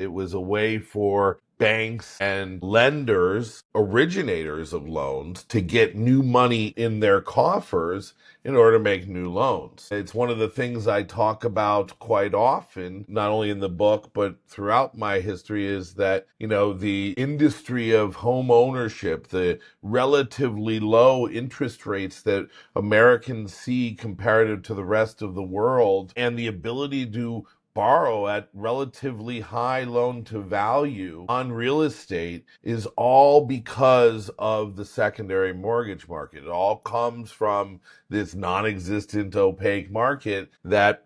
It was a way for banks and lenders, originators of loans, to get new money in their coffers in order to make new loans. It's one of the things I talk about quite often, not only in the book, but throughout my history, is that, the industry of home ownership, the relatively low interest rates that Americans see comparative to the rest of the world, and the ability to borrow at relatively high loan to value on real estate is all because of the secondary mortgage market. It all comes from this non-existent opaque market that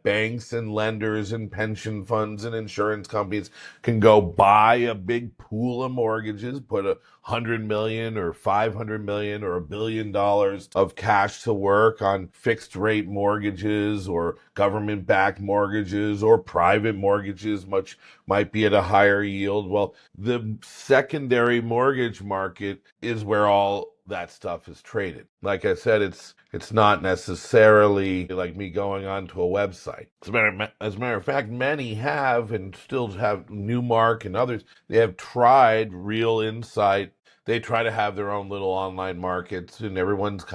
banks and lenders and pension funds and insurance companies can go buy a big pool of mortgages, put 100 million or 500 million or $1 billion of cash to work on fixed rate mortgages or government backed mortgages or private mortgages, which might be at a higher yield. Well, the secondary mortgage market is where all that stuff is traded. Like I said, it's not necessarily like me going onto a website. As a matter of fact, many have and still have, Newmark and others, they have tried Real Insight. They try to have their own little online markets, and everyone's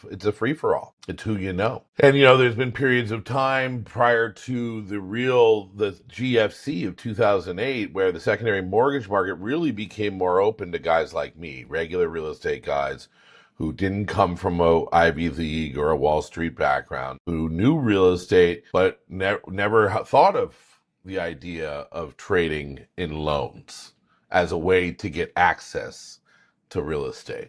it's a free for all. It's who you know. And, there's been periods of time prior to the GFC of 2008, where the secondary mortgage market really became more open to guys like me, regular real estate guys who didn't come from a Ivy League or a Wall Street background, who knew real estate, but never thought of the idea of trading in loans as a way to get access to real estate.